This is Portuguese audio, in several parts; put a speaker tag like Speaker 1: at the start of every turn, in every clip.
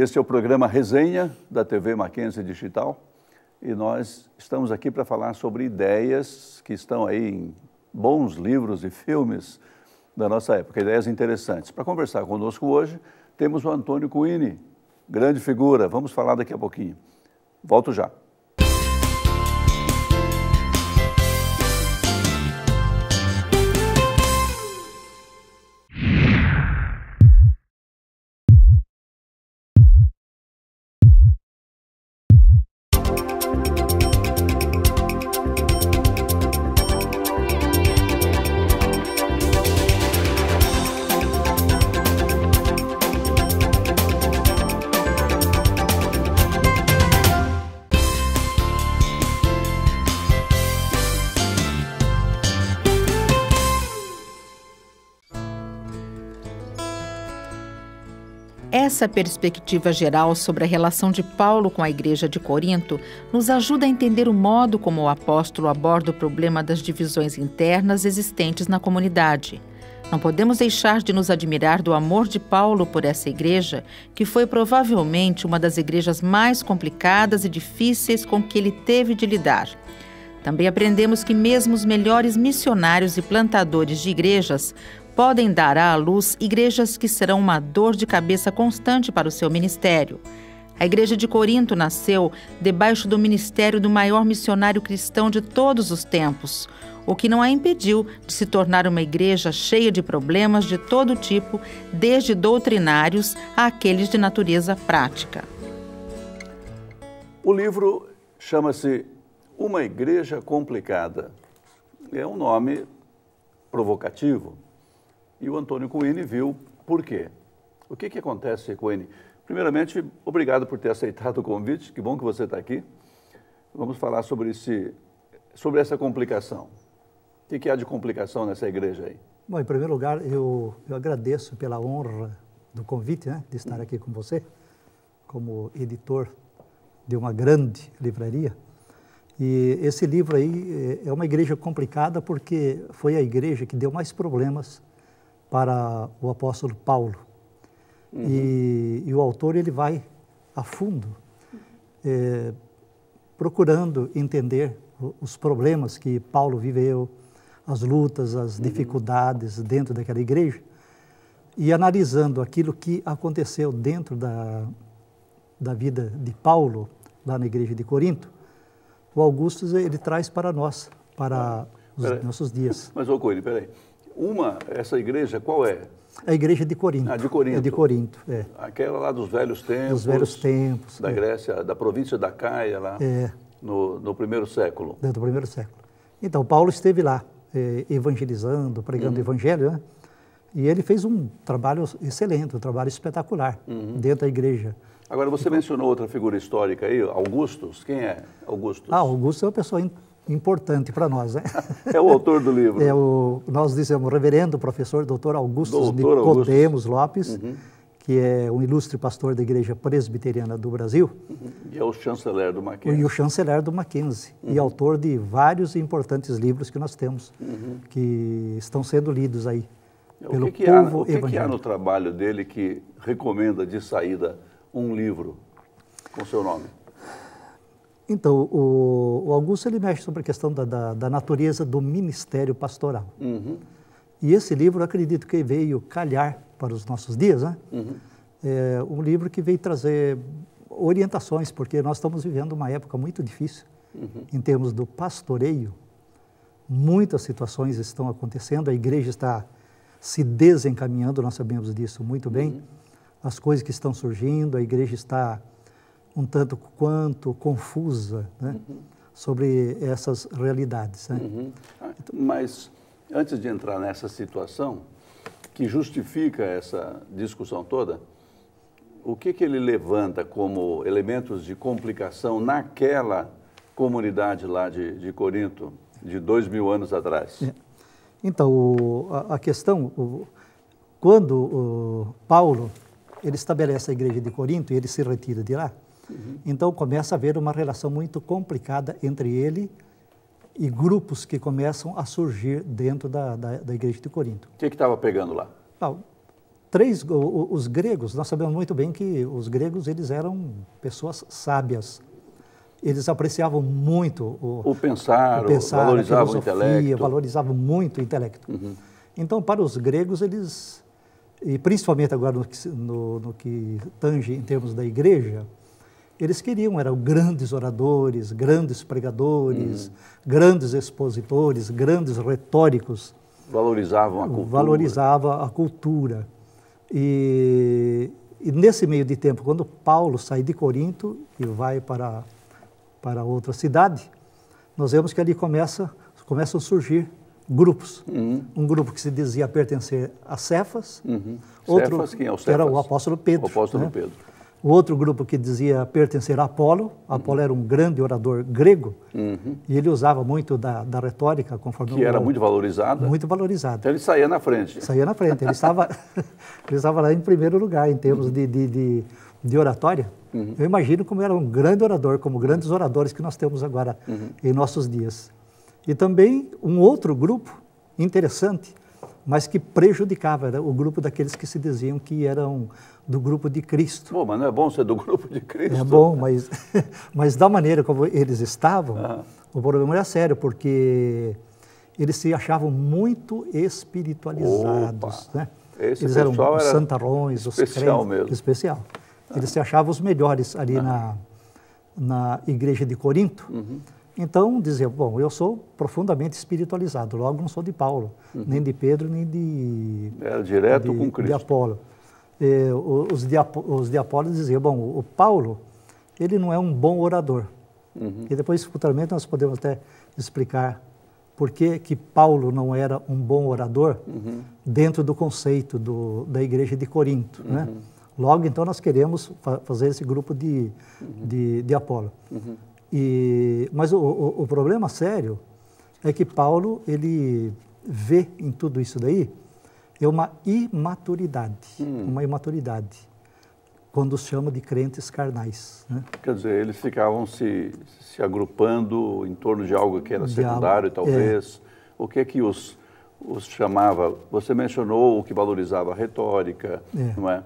Speaker 1: Este é o programa Resenha da TV Mackenzie Digital e nós estamos aqui para falar sobre ideias que estão aí em bons livros e filmes da nossa época, ideias interessantes. Para conversar conosco hoje, temos o Antônio Cuini, grande figura, vamos falar daqui a pouquinho. Volto já.
Speaker 2: Essa perspectiva geral sobre a relação de Paulo com a Igreja de Corinto nos ajuda a entender o modo como o apóstolo aborda o problema das divisões internas existentes na comunidade. Não podemos deixar de nos admirar do amor de Paulo por essa igreja, que foi provavelmente uma das igrejas mais complicadas e difíceis com que ele teve de lidar. Também aprendemos que mesmo os melhores missionários e plantadores de igrejas podem dar à luz igrejas que serão uma dor de cabeça constante para o seu ministério. A Igreja de Corinto nasceu debaixo do ministério do maior missionário cristão de todos os tempos, o que não a impediu de se tornar uma igreja cheia de problemas de todo tipo, desde doutrinários àqueles de natureza prática.
Speaker 1: O livro chama-se Uma Igreja Complicada. É um nome provocativo. E o Antônio Cuini viu por quê. O que acontece, Cuini? Primeiramente, obrigado por ter aceitado o convite, que bom que você está aqui. Vamos falar sobre essa complicação. O que há de complicação nessa igreja aí?
Speaker 3: Bom, em primeiro lugar, eu agradeço pela honra do convite, né, de estar aqui com você, como editor de uma grande livraria. E esse livro aí é uma igreja complicada porque foi a igreja que deu mais problemas para o apóstolo Paulo. E o autor ele vai a fundo, procurando entender os problemas que Paulo viveu, as lutas, as dificuldades dentro daquela igreja, e analisando aquilo que aconteceu dentro da vida de Paulo, lá na igreja de Corinto. O Augusto ele traz para nós, para os nossos dias.
Speaker 1: Mas, ô Cuini, peraí. Essa igreja, qual é?
Speaker 3: A igreja de Corinto.
Speaker 1: Ah, de Corinto.
Speaker 3: É de Corinto, é.
Speaker 1: Aquela lá dos velhos tempos.
Speaker 3: Dos velhos tempos.
Speaker 1: Da Grécia, da província da Caia, lá no primeiro século.
Speaker 3: Dentro do primeiro século. Então, Paulo esteve lá, evangelizando, pregando o evangelho, né? E ele fez um trabalho excelente, um trabalho espetacular dentro da igreja. Agora,
Speaker 1: você mencionou outra figura histórica aí, Augustus. Quem é Augustus?
Speaker 3: Augustus é uma pessoa importante para nós, né?
Speaker 1: É o autor do livro.
Speaker 3: Nós dizemos reverendo professor doutor Augusto Nicodemos Lopes, que é um ilustre pastor da Igreja Presbiteriana do Brasil.
Speaker 1: E é o chanceler do Mackenzie.
Speaker 3: E o chanceler do Mackenzie. E autor de vários importantes livros que nós temos, que estão sendo lidos aí pelo povo evangélico.
Speaker 1: O que há no trabalho dele que recomenda de saída um livro com seu nome?
Speaker 3: Então, o Augusto ele mexe sobre a questão da natureza do ministério pastoral. E esse livro, eu acredito que veio calhar para os nossos dias, né? É um livro que veio trazer orientações, porque nós estamos vivendo uma época muito difícil em termos do pastoreio. Muitas situações estão acontecendo, a igreja está se desencaminhando, nós sabemos disso muito bem. As coisas que estão surgindo, a igreja está um tanto quanto confusa, né, sobre essas realidades, né?
Speaker 1: Mas, antes de entrar nessa situação, que justifica essa discussão toda, o que ele levanta como elementos de complicação naquela comunidade lá de Corinto, de 2000 anos atrás?
Speaker 3: Então, a questão, quando Paulo ele estabelece a igreja de Corinto e ele se retira de lá, então começa a haver uma relação muito complicada entre ele e grupos que começam a surgir dentro da igreja de Corinto.
Speaker 1: O que estava pegando lá?
Speaker 3: os gregos, nós sabemos muito bem que os gregos eles eram pessoas sábias. Eles apreciavam muito
Speaker 1: o pensar, valorizavam o intelecto.
Speaker 3: Valorizavam muito o intelecto. Então, para os gregos, eles, e principalmente agora no que tange em termos da igreja, eles eram grandes oradores, grandes pregadores, grandes expositores, grandes retóricos.
Speaker 1: Valorizavam a cultura.
Speaker 3: Valorizava a cultura. E nesse meio de tempo, quando Paulo sai de Corinto e vai para outra cidade, nós vemos que ali começam a surgir grupos. Um grupo que se dizia pertencer a Cefas, outro
Speaker 1: Cefas, quem é o Cefas?
Speaker 3: Que era o apóstolo Pedro.
Speaker 1: O apóstolo Pedro.
Speaker 3: O outro grupo que dizia pertencer a Apolo. Apolo era um grande orador grego e ele usava muito da retórica, conforme
Speaker 1: que era muito valorizada.
Speaker 3: Muito valorizada.
Speaker 1: Então ele saía na frente.
Speaker 3: Saía na frente. Ele estava lá em primeiro lugar em termos de oratória. Eu imagino como era um grande orador, como grandes oradores que nós temos agora em nossos dias. E também um outro grupo interessante, mas que prejudicava, era o grupo daqueles que se diziam que eram do grupo de Cristo.
Speaker 1: Pô, mas não é bom ser do grupo de Cristo?
Speaker 3: É bom, mas da maneira como eles estavam, o problema era sério, porque eles se achavam muito espiritualizados. Né? Eles eram os santarrões, os crentes.
Speaker 1: Mesmo.
Speaker 3: Especial. Eles se achavam os melhores ali na igreja de Corinto. Então, diziam, bom, eu sou profundamente espiritualizado, logo não sou de Paulo, nem de Pedro, nem de...
Speaker 1: Era direto com Cristo.
Speaker 3: De Apolo. Os de Apolo diziam, bom, o Paulo, ele não é um bom orador. E depois, futuramente, nós podemos até explicar por que Paulo não era um bom orador dentro do conceito da igreja de Corinto, né? Logo, então, nós queremos fazer esse grupo de Apolo. Mas o problema sério é que Paulo, ele vê em tudo isso daí uma imaturidade, quando se chama de crentes carnais. Né?
Speaker 1: Quer dizer, eles ficavam se agrupando em torno de algo que era secundário, talvez. O que é que os chamava? Você mencionou o que valorizava a retórica, não é?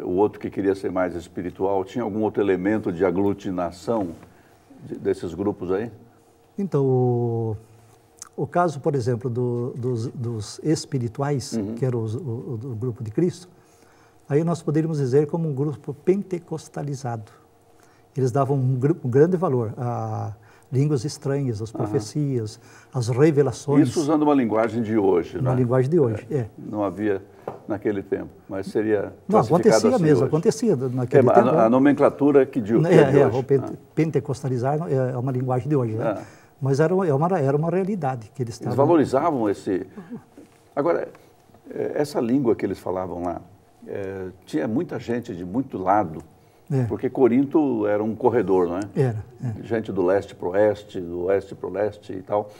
Speaker 1: O outro que queria ser mais espiritual. Tinha algum outro elemento de aglutinação desses grupos aí? Então,
Speaker 3: o caso, por exemplo, dos espirituais, que era o grupo de Cristo, aí nós poderíamos dizer como um grupo pentecostalizado. Eles davam um grande valor a línguas estranhas, as profecias, as revelações.
Speaker 1: Isso usando uma linguagem de hoje, né?
Speaker 3: Uma linguagem de hoje,
Speaker 1: Não havia naquele tempo, mas seria
Speaker 3: não, acontecia
Speaker 1: assim
Speaker 3: mesmo,
Speaker 1: hoje.
Speaker 3: Acontecia naquele tempo.
Speaker 1: A nomenclatura que de hoje.
Speaker 3: Pentecostalizar é uma linguagem de hoje, né? Mas era uma realidade que eles estavam...
Speaker 1: Eles valorizavam esse... Agora, essa língua que eles falavam lá, tinha muita gente de muito lado, porque Corinto era um corredor, não é?
Speaker 3: Era.
Speaker 1: Gente do leste para o oeste, do oeste para o leste e tal.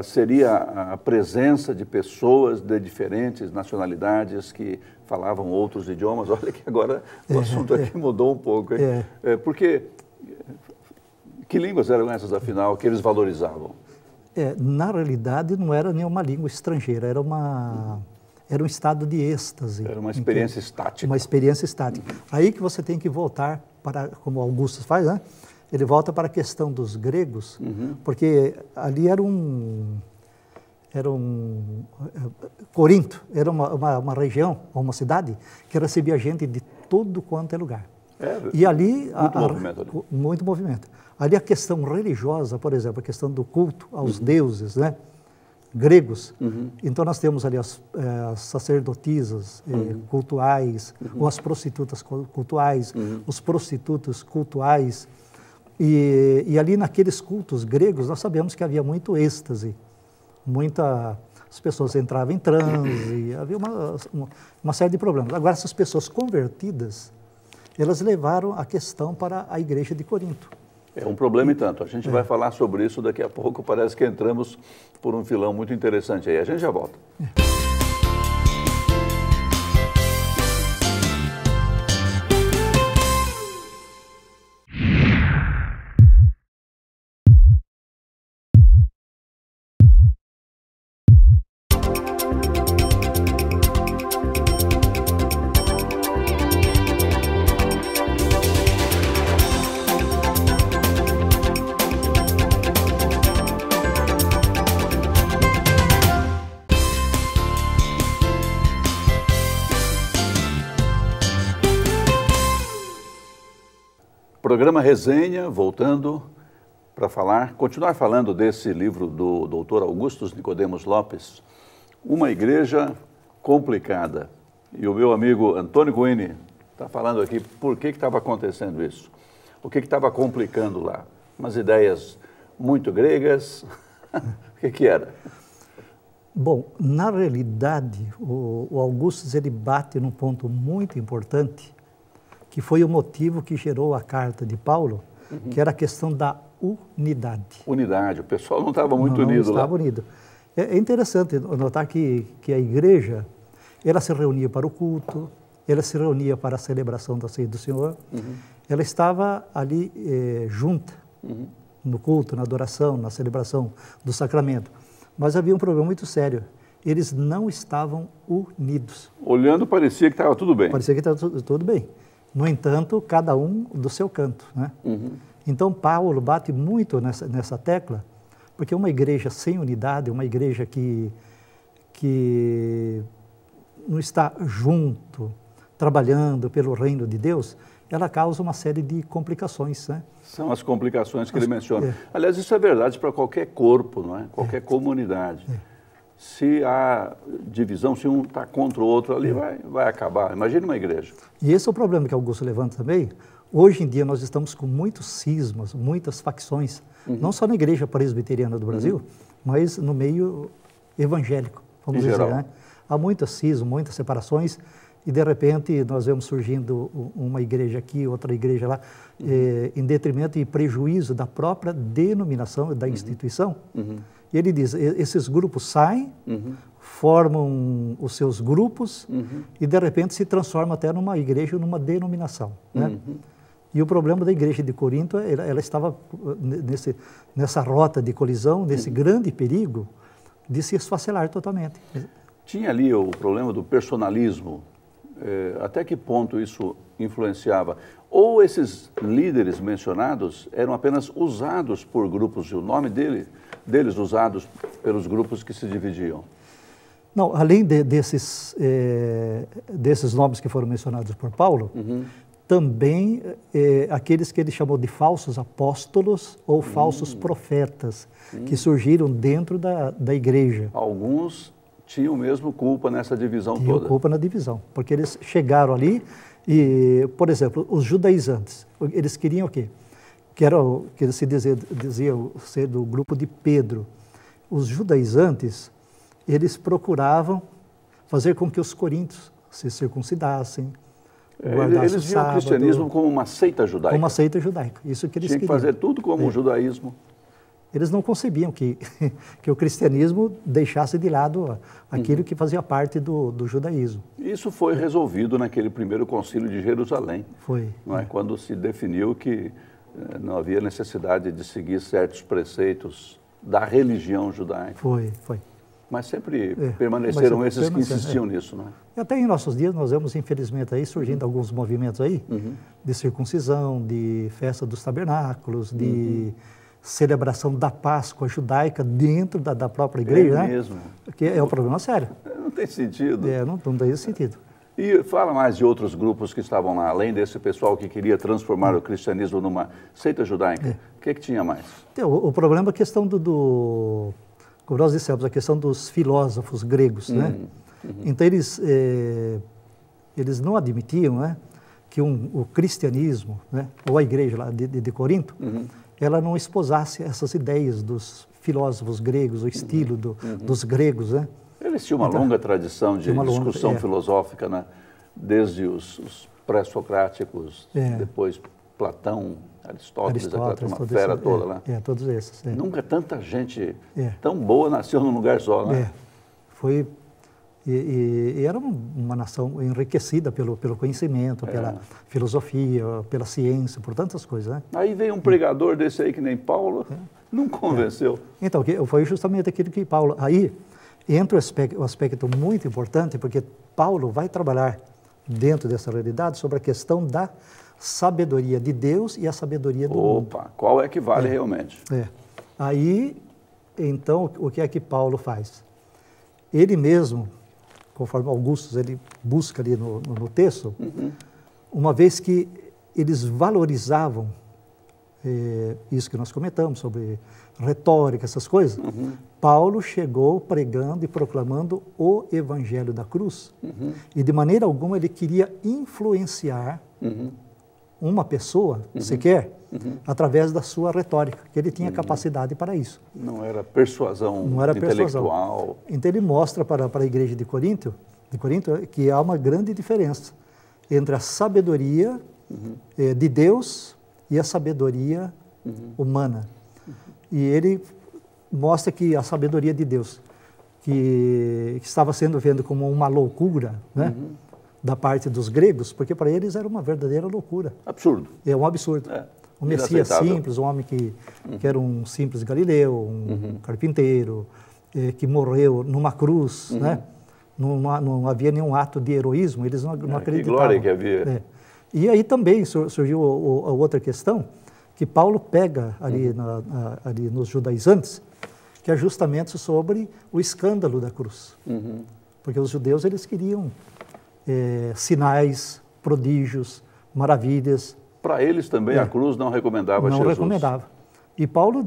Speaker 1: Seria a presença de pessoas de diferentes nacionalidades que falavam outros idiomas. Olha que agora o assunto aqui mudou um pouco, hein? Porque que línguas eram essas, afinal, que eles valorizavam?
Speaker 3: Na realidade, não era nenhuma língua estrangeira, era um estado de êxtase.
Speaker 1: Era uma experiência estática.
Speaker 3: Uma experiência estática. Aí que você tem que voltar para, como Augusto faz, né? Ele volta para a questão dos gregos, porque ali era Corinto era uma região, uma cidade, que recebia gente de todo quanto é lugar. E ali... Muito movimento. Ali a questão religiosa, por exemplo, a questão do culto aos deuses, né? Gregos. Então nós temos ali as sacerdotisas cultuais, ou as prostitutas cultuais, os prostitutos cultuais. E ali naqueles cultos gregos nós sabemos que havia muito êxtase, as pessoas entravam em transe, havia uma série de problemas. Agora essas pessoas convertidas, elas levaram a questão para a igreja de Corinto.
Speaker 1: É um problema e tanto. A gente vai falar sobre isso daqui a pouco. Parece que entramos por um filão muito interessante aí. A gente já volta. Programa Resenha, voltando para continuar falando desse livro do Dr. Augustus Nicodemos Lopes, Uma Igreja Complicada. E o meu amigo Antônio Guini está falando aqui por que estava acontecendo isso, o que estava complicando lá. Umas ideias muito gregas, o que era?
Speaker 3: Bom, na realidade, o Augustus ele bate num ponto muito importante, que foi o motivo que gerou a carta de Paulo, que era a questão da unidade.
Speaker 1: Unidade, o pessoal não estava muito unido lá.
Speaker 3: Não estava unido. É interessante notar que a igreja, ela se reunia para o culto, ela se reunia para a celebração da ceia do Senhor, ela estava ali junta, no culto, na adoração, na celebração do sacramento. Mas havia um problema muito sério. Eles não estavam unidos.
Speaker 1: Olhando, parecia que estava tudo bem.
Speaker 3: Parecia que estava tudo bem. No entanto, cada um do seu canto, né? Então, Paulo bate muito nessa tecla, porque uma igreja sem unidade, uma igreja que não está junto, trabalhando pelo reino de Deus, ela causa uma série de complicações, né?
Speaker 1: São as complicações que ele menciona. Aliás, isso é verdade para qualquer corpo, não é? Qualquer comunidade. Se há divisão, se um está contra o outro ali, vai acabar. Imagine uma igreja.
Speaker 3: E esse é o problema que Augusto levanta também. Hoje em dia nós estamos com muitos cismas, muitas facções, não só na igreja presbiteriana do Brasil, mas no meio evangélico, vamos dizer, né? Há muitas cismas, muitas separações, e de repente nós vemos surgindo uma igreja aqui, outra igreja lá, em detrimento e prejuízo da própria denominação, da instituição. E ele diz, esses grupos saem, formam os seus grupos e de repente se transforma até numa igreja, numa denominação, né? E o problema da igreja de Corinto, ela estava nessa rota de colisão, nesse grande perigo de se esfacelar totalmente.
Speaker 1: Tinha ali o problema do personalismo. Até que ponto isso influenciava? Ou esses líderes mencionados eram apenas usados por grupos, e o nome deles usados pelos grupos que se dividiam?
Speaker 3: Não, além desses nomes que foram mencionados por Paulo, também aqueles que ele chamou de falsos apóstolos ou falsos profetas, que surgiram dentro da igreja.
Speaker 1: Alguns tinham mesmo culpa nessa divisão toda.
Speaker 3: Tinham culpa na divisão, porque eles chegaram ali e, por exemplo, os judaizantes, eles queriam o quê? Que eles se diziam ser do grupo de Pedro. Os judaizantes, eles procuravam fazer com que os coríntios se circuncidassem,
Speaker 1: eles viam o cristianismo como uma seita judaica.
Speaker 3: Como uma seita judaica, isso que eles
Speaker 1: queriam. Tinha que fazer tudo como o judaísmo.
Speaker 3: Eles não concebiam que o cristianismo deixasse de lado aquilo que fazia parte do judaísmo.
Speaker 1: Isso foi resolvido naquele primeiro concílio de Jerusalém.
Speaker 3: Foi.
Speaker 1: Não é? Quando se definiu que não havia necessidade de seguir certos preceitos da religião judaica.
Speaker 3: Foi.
Speaker 1: Mas sempre permaneceram esses que insistiam nisso, não é?
Speaker 3: E até em nossos dias nós vemos, infelizmente, aí surgindo alguns movimentos aí, de circuncisão, de festa dos tabernáculos, de celebração da Páscoa judaica dentro da própria igreja, né?
Speaker 1: Mesmo.
Speaker 3: Que é um problema sério.
Speaker 1: Não tem sentido.
Speaker 3: Não tem esse sentido.
Speaker 1: E fala mais de outros grupos que estavam lá, além desse pessoal que queria transformar o cristianismo numa seita judaica. O que tinha mais?
Speaker 3: O problema é a questão como nós dissemos, a questão dos filósofos gregos, né? Então eles não admitiam, né, que o cristianismo, né, ou a igreja lá de Corinto, ela não esposasse essas ideias dos filósofos gregos, o estilo dos gregos, né?
Speaker 1: Eles tinham uma longa tradição de discussão filosófica, né? Desde os pré-socráticos, depois Platão, Aristóteles, aquela fera toda lá.
Speaker 3: Todos esses.
Speaker 1: Nunca tanta gente tão boa nasceu num lugar só, né?
Speaker 3: Foi... E era uma nação enriquecida pelo conhecimento, pela filosofia, pela ciência, por tantas coisas, né?
Speaker 1: Aí veio um pregador desse aí que nem Paulo, não convenceu.
Speaker 3: Então, foi justamente aquilo que Paulo... Aí entra o aspecto muito importante, porque Paulo vai trabalhar dentro dessa realidade sobre a questão da sabedoria de Deus e a sabedoria do mundo.
Speaker 1: Qual é que vale realmente?
Speaker 3: Aí, então, o que é que Paulo faz? Ele mesmo, conforme Augustus ele busca ali no texto, uma vez que eles valorizavam isso que nós comentamos sobre retórica, essas coisas. Paulo chegou pregando e proclamando o Evangelho da cruz, e de maneira alguma ele queria influenciar uma pessoa, sequer, através da sua retórica, que ele tinha capacidade para isso.
Speaker 1: Não era persuasão intelectual.
Speaker 3: Então ele mostra para a igreja de Corinto que há uma grande diferença entre a sabedoria de Deus e a sabedoria humana. E ele mostra que a sabedoria de Deus, que estava sendo vendo como uma loucura, né, da parte dos gregos, porque para eles era uma verdadeira loucura.
Speaker 1: Absurdo.
Speaker 3: É um absurdo. Um Messias simples, um homem que era um simples galileu, um carpinteiro, que morreu numa cruz, né? Não havia nenhum ato de heroísmo, eles não acreditavam. Que
Speaker 1: glória que havia.
Speaker 3: E aí também surgiu a outra questão, que Paulo pega ali, ali nos judaizantes, que é justamente sobre o escândalo da cruz. Porque os judeus, eles queriam sinais, prodígios, maravilhas.
Speaker 1: Para eles também a cruz não recomendava Jesus.
Speaker 3: Não recomendava. E Paulo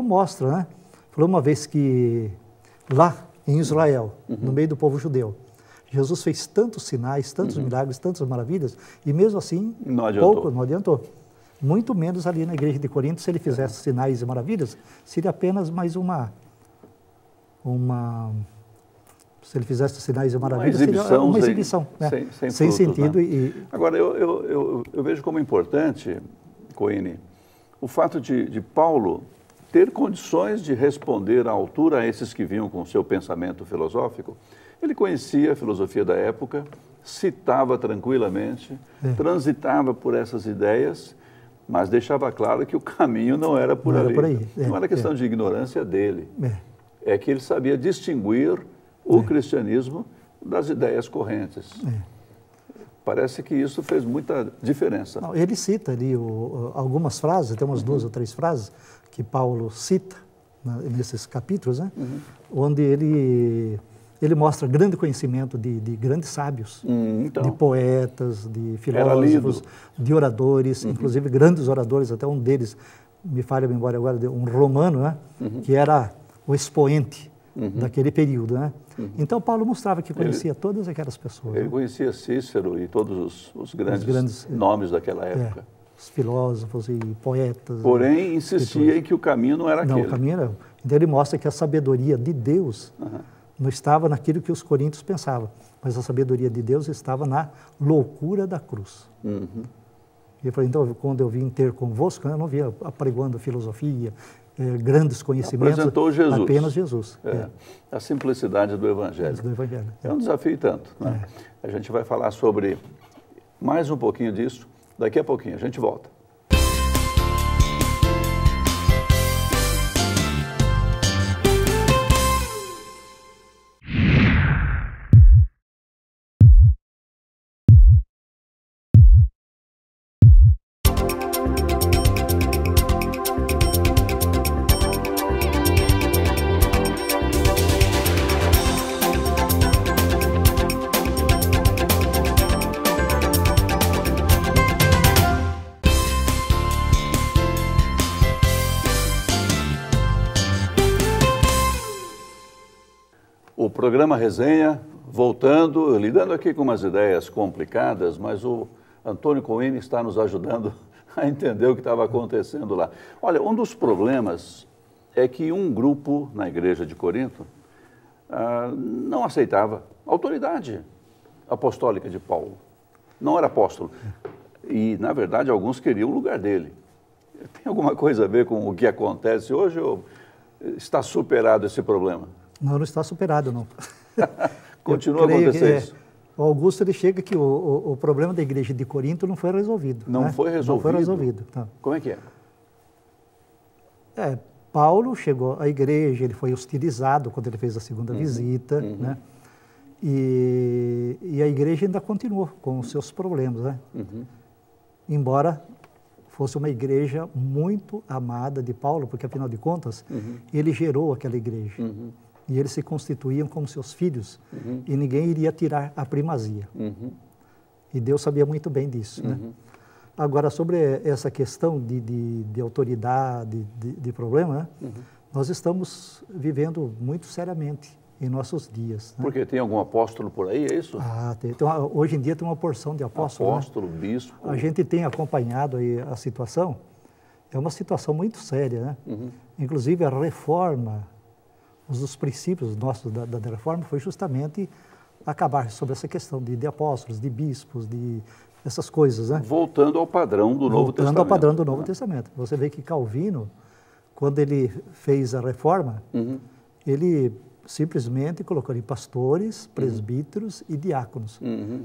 Speaker 3: mostra, né? Falou uma vez que lá em Israel, no meio do povo judeu, Jesus fez tantos sinais, tantos milagres, tantas maravilhas, e mesmo assim, não adiantou. Muito menos ali na igreja de Corinto, se ele fizesse sinais e maravilhas, seria apenas mais se ele fizesse sinais e maravilhas, seria uma exibição, né? Sem sentido. Né?
Speaker 1: Agora, eu vejo como importante, Coine, o fato de Paulo ter condições de responder à altura a esses que vinham com o seu pensamento filosófico. Ele conhecia a filosofia da época, citava tranquilamente, transitava por essas ideias, mas deixava claro que o caminho não era por ali. Não era questão de ignorância dele. É que ele sabia distinguir o cristianismo das ideias correntes. Parece que isso fez muita diferença.
Speaker 3: Não, ele cita ali algumas frases, tem umas 2 ou 3 frases que Paulo cita nesses capítulos, né? Onde ele mostra grande conhecimento de grandes sábios, de poetas, de filósofos, de oradores, inclusive grandes oradores, até um deles, me falha a memória agora, um romano, né? Que era o expoente daquele período, né? Então Paulo mostrava que conhecia todas aquelas pessoas.
Speaker 1: Ele conhecia Cícero e todos os grandes nomes daquela época.
Speaker 3: Os filósofos e poetas.
Speaker 1: Porém, insistia em que o caminho não era aquele.
Speaker 3: Não, o caminho era. Então ele mostra que a sabedoria de Deus não estava naquilo que os coríntios pensavam, mas a sabedoria de Deus estava na loucura da cruz. Ele falou, então, quando eu vim ter convosco, eu não via apregoando filosofia, grandes conhecimentos,
Speaker 1: apresentou Jesus.
Speaker 3: Apenas Jesus.
Speaker 1: A simplicidade do Evangelho. É um desafio tanto. Né? A gente vai falar sobre mais um pouquinho disso daqui a pouquinho. A gente volta. O programa Resenha, voltando, lidando aqui com umas ideias complicadas, mas o Antônio Coine está nos ajudando a entender o que estava acontecendo lá. Olha, um dos problemas é que um grupo na igreja de Corinto não aceitava a autoridade apostólica de Paulo. Não era apóstolo. E, na verdade, alguns queriam o lugar dele. Tem alguma coisa a ver com o que acontece hoje ou está superado esse problema?
Speaker 3: Não, não está superado, não.
Speaker 1: Continua acontecendo isso.
Speaker 3: O Augusto, ele chega que o problema da igreja de Corinto não foi resolvido.
Speaker 1: Não foi resolvido?
Speaker 3: Não foi resolvido. Tá.
Speaker 1: Como é que é?
Speaker 3: Paulo chegou à igreja, ele foi hostilizado quando ele fez a segunda visita, né? E a igreja ainda continuou com os seus problemas, né? Embora fosse uma igreja muito amada de Paulo, porque, afinal de contas, ele gerou aquela igreja. E eles se constituíam como seus filhos, e ninguém iria tirar a primazia. E Deus sabia muito bem disso, né? Agora, sobre essa questão de autoridade, de problema, né? Nós estamos vivendo muito seriamente em nossos dias. Né?
Speaker 1: Porque tem algum apóstolo por aí, é isso?
Speaker 3: Tem. Então, hoje em dia tem uma porção de apóstolos.
Speaker 1: Apóstolo, né? Bispo.
Speaker 3: A gente tem acompanhado aí a situação, é uma situação muito séria, né? Inclusive a reforma, um dos princípios nossos da reforma foi justamente acabar sobre essa questão de apóstolos, de bispos, essas coisas, né?
Speaker 1: Voltando ao padrão do Novo Testamento.
Speaker 3: Voltando ao padrão do Novo Testamento. Você vê que Calvino, quando ele fez a reforma, ele simplesmente colocou ali pastores, presbíteros e diáconos.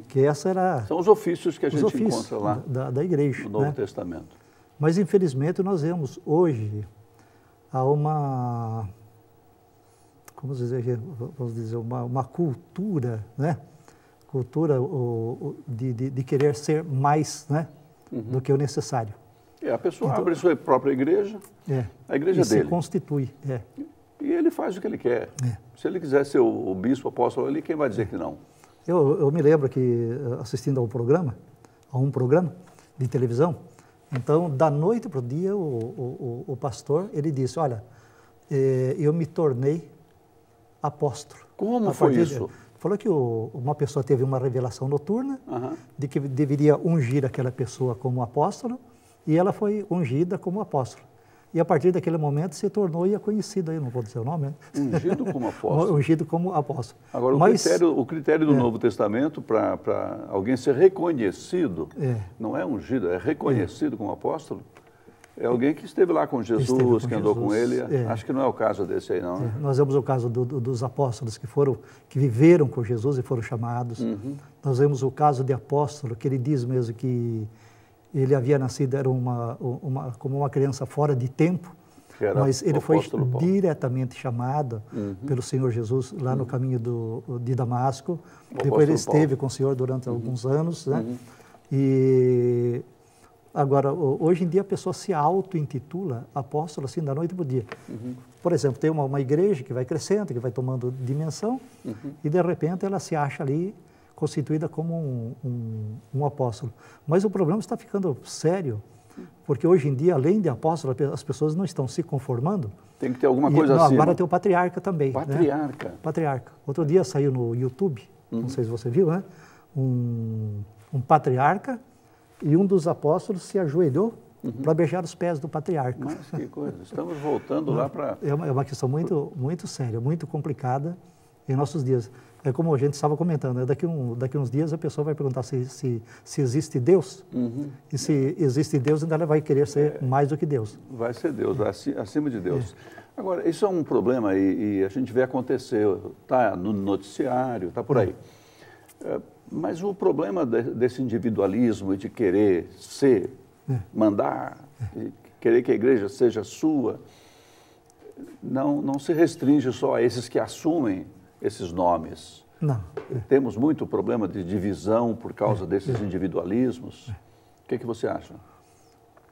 Speaker 3: Que essa era...
Speaker 1: São os ofícios que a gente encontra lá
Speaker 3: da igreja.
Speaker 1: No Novo
Speaker 3: né?
Speaker 1: Testamento.
Speaker 3: Mas, infelizmente, nós vemos hoje há uma... Vamos dizer, uma cultura, né? Cultura de querer ser mais, né? Do que o necessário.
Speaker 1: A pessoa abre sua própria igreja, a igreja dele.
Speaker 3: Se constitui.
Speaker 1: E ele faz o que ele quer. Se ele quiser ser o bispo, apóstolo ali, quem vai dizer que não?
Speaker 3: Eu me lembro que, assistindo a um programa de televisão, então, da noite para o dia, o pastor, ele disse, olha, eu me tornei apóstolo.
Speaker 1: Como foi isso?
Speaker 3: Falou que uma pessoa teve uma revelação noturna de que deveria ungir aquela pessoa como apóstolo e ela foi ungida como apóstolo. E a partir daquele momento se tornou e é conhecido, aí não vou dizer o nome. Né?
Speaker 1: Ungido como apóstolo.
Speaker 3: Ungido como apóstolo.
Speaker 1: Agora, o critério do Novo Testamento para alguém ser reconhecido, não é ungido, é reconhecido como apóstolo. É alguém que esteve lá com Jesus, que andou com ele. Acho que não é o caso desse aí, não. Né?
Speaker 3: Nós vemos o caso dos apóstolos que viveram com Jesus e foram chamados. Nós vemos o caso de apóstolo, que ele diz mesmo que ele havia nascido, era como uma criança fora de tempo, mas ele foi diretamente chamado pelo Senhor Jesus lá no caminho de Damasco. Depois ele esteve com o Senhor durante alguns anos, né? E agora, hoje em dia a pessoa se auto-intitula apóstolo assim da noite para o dia. Por exemplo, tem uma igreja que vai crescendo, que vai tomando dimensão e de repente ela se acha ali constituída como um apóstolo. Mas o problema está ficando sério, porque hoje em dia, além de apóstolo, as pessoas não estão se conformando.
Speaker 1: Tem que ter alguma coisa assim.
Speaker 3: Agora tem o patriarca também.
Speaker 1: Patriarca?
Speaker 3: Né? Patriarca. Outro dia saiu no YouTube, não sei se você viu, né? Um patriarca e um dos apóstolos se ajoelhou para beijar os pés do patriarca.
Speaker 1: Mas que coisa, estamos voltando lá para...
Speaker 3: É uma questão muito, muito séria, muito complicada em nossos dias. É como a gente estava comentando, né? daqui uns dias a pessoa vai perguntar se existe Deus, e se existe Deus, ainda ela vai querer ser mais do que Deus.
Speaker 1: Vai ser Deus, acima de Deus. Agora, isso é um problema e a gente vê acontecer, está no noticiário, está por aí. Mas o problema desse individualismo e de querer ser, mandar, querer que a igreja seja sua, não se restringe só a esses que assumem esses nomes.
Speaker 3: Não.
Speaker 1: Temos muito problema de divisão por causa desses individualismos. O que você acha?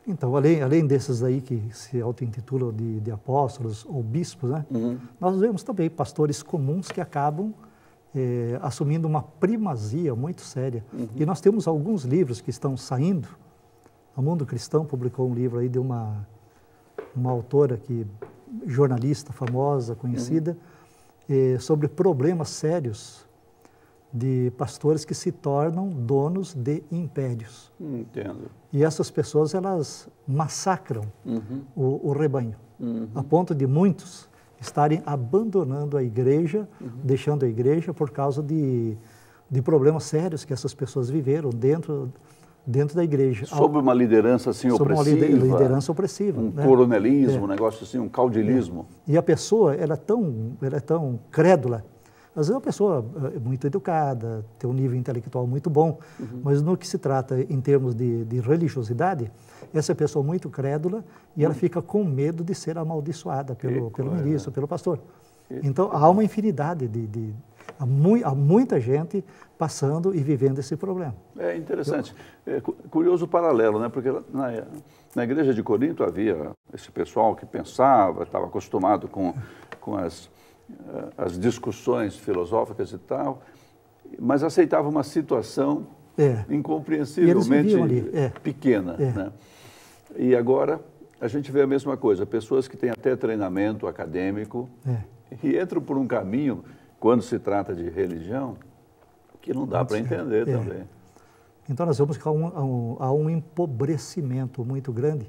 Speaker 3: Então, além desses aí que se auto-intitulam de apóstolos ou bispos, né? Nós vemos também pastores comuns que acabam assumindo uma primazia muito séria. E nós temos alguns livros que estão saindo. O Mundo Cristão publicou um livro aí de uma autora jornalista famosa, conhecida, sobre problemas sérios de pastores que se tornam donos de impérios.
Speaker 1: Entendo.
Speaker 3: E essas pessoas, elas massacram o rebanho, a ponto de muitos estarem abandonando a igreja, deixando a igreja por causa de problemas sérios que essas pessoas viveram dentro da igreja.
Speaker 1: Sob uma liderança assim opressiva.
Speaker 3: Sob uma liderança opressiva.
Speaker 1: Um coronelismo, um negócio assim, um caudilismo.
Speaker 3: E a pessoa, ela é tão crédula. Às vezes é uma pessoa muito educada, tem um nível intelectual muito bom, mas no que se trata em termos de religiosidade, essa pessoa muito crédula e ela fica com medo de ser amaldiçoada pelo ministro, pelo pastor. Então, há uma infinidade há muita gente passando e vivendo esse problema.
Speaker 1: É interessante. É curioso o paralelo, né? Porque na igreja de Corinto havia esse pessoal que pensava, estava acostumado com as discussões filosóficas e tal, mas aceitava uma situação incompreensivelmente pequena. Né? E agora a gente vê a mesma coisa, pessoas que têm até treinamento acadêmico e entram por um caminho, quando se trata de religião, que não dá para entender também.
Speaker 3: Então nós vemos que há um empobrecimento muito grande.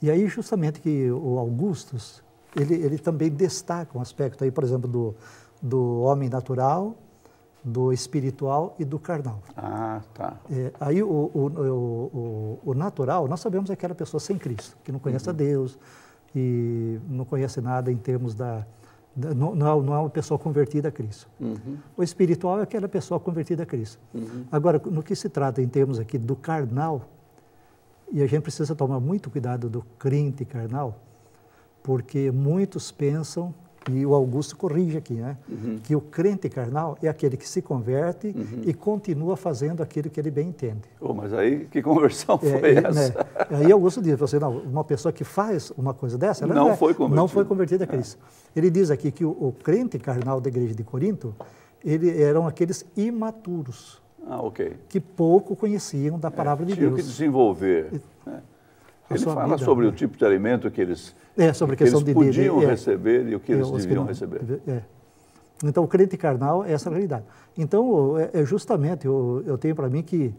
Speaker 3: E aí justamente que o Augustus, ele também destaca um aspecto aí, por exemplo, do homem natural, do espiritual e do carnal.
Speaker 1: Ah, tá.
Speaker 3: Aí o natural, nós sabemos que é aquela pessoa sem Cristo, que não conhece a Deus e não conhece nada em termos não é uma pessoa convertida a Cristo. O espiritual é aquela pessoa convertida a Cristo. Agora, no que se trata em termos aqui do carnal, e a gente precisa tomar muito cuidado do crente carnal, porque muitos pensam, e o Augusto corrige aqui, né? Que o crente carnal é aquele que se converte e continua fazendo aquilo que ele bem entende.
Speaker 1: Mas aí, que conversão foi essa?
Speaker 3: Né? Aí Augusto diz, não, uma pessoa que faz uma coisa dessa, ela não foi convertida a Cristo. Ele diz aqui que o crente carnal da igreja de Corinto, eram aqueles imaturos, que pouco conheciam da palavra de Deus.
Speaker 1: Tinham que desenvolver. Ele fala sobre o tipo de alimento que eles,
Speaker 3: sobre a questão
Speaker 1: que eles podiam receber e o que eles deviam receber.
Speaker 3: Então, o crente carnal é essa realidade. Então, justamente, eu tenho para mim que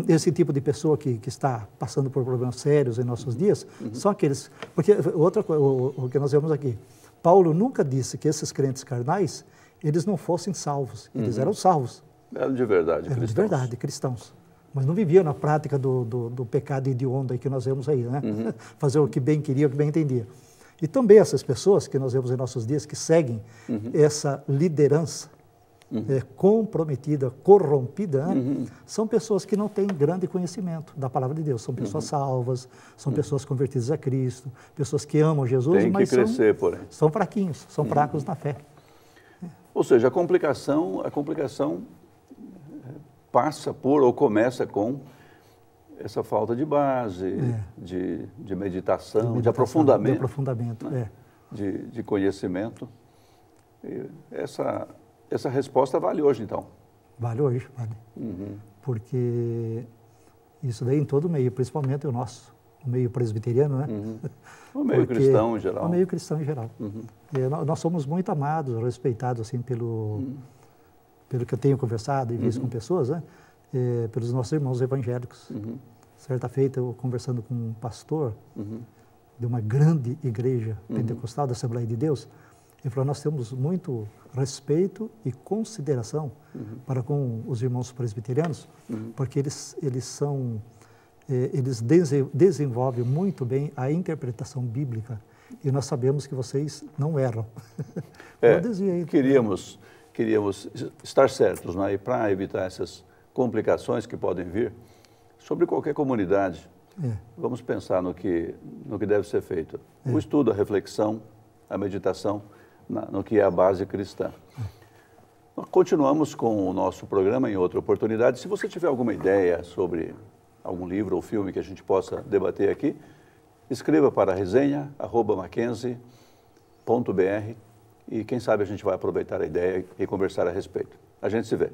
Speaker 3: esse tipo de pessoa que está passando por problemas sérios em nossos dias, são aqueles... Porque outra coisa, o que nós vemos aqui, Paulo nunca disse que esses crentes carnais, eles não fossem salvos, eles eram salvos.
Speaker 1: Eram de verdade cristãos.
Speaker 3: Eram de verdade cristãos. Mas não viviam na prática do pecado hediondo que nós vemos aí, né? Fazer o que bem queria, o que bem entendia. E também essas pessoas que nós vemos em nossos dias, que seguem essa liderança comprometida, corrompida, né? São pessoas que não têm grande conhecimento da palavra de Deus. São pessoas salvas, são pessoas convertidas a Cristo, pessoas que amam Jesus, mas são fraquinhos, são fracos na fé.
Speaker 1: Ou seja, a complicação passa por, ou começa com, essa falta de base, de meditação, de aprofundamento.
Speaker 3: De aprofundamento,
Speaker 1: né? De conhecimento. E essa resposta vale hoje, então?
Speaker 3: Vale hoje, vale. Porque isso daí em todo o meio, principalmente o nosso, o meio presbiteriano, né?
Speaker 1: O meio cristão em geral.
Speaker 3: O meio cristão em geral. Nós somos muito amados, respeitados, assim, pelo que eu tenho conversado e visto com pessoas, né? Pelos nossos irmãos evangélicos. Certa feita, eu conversando com um pastor de uma grande igreja pentecostal da Assembleia de Deus, ele falou, nós temos muito respeito e consideração para com os irmãos presbiterianos, porque eles desenvolvem muito bem a interpretação bíblica e nós sabemos que vocês não erram.
Speaker 1: Queríamos estar certos, né? E para evitar essas complicações que podem vir, sobre qualquer comunidade, vamos pensar no que deve ser feito. O estudo, a reflexão, a meditação, no que é a base cristã. Nós continuamos com o nosso programa em outra oportunidade. Se você tiver alguma ideia sobre algum livro ou filme que a gente possa debater aqui, escreva para resenha@mackenzie.br e quem sabe a gente vai aproveitar a ideia e conversar a respeito. A gente se vê.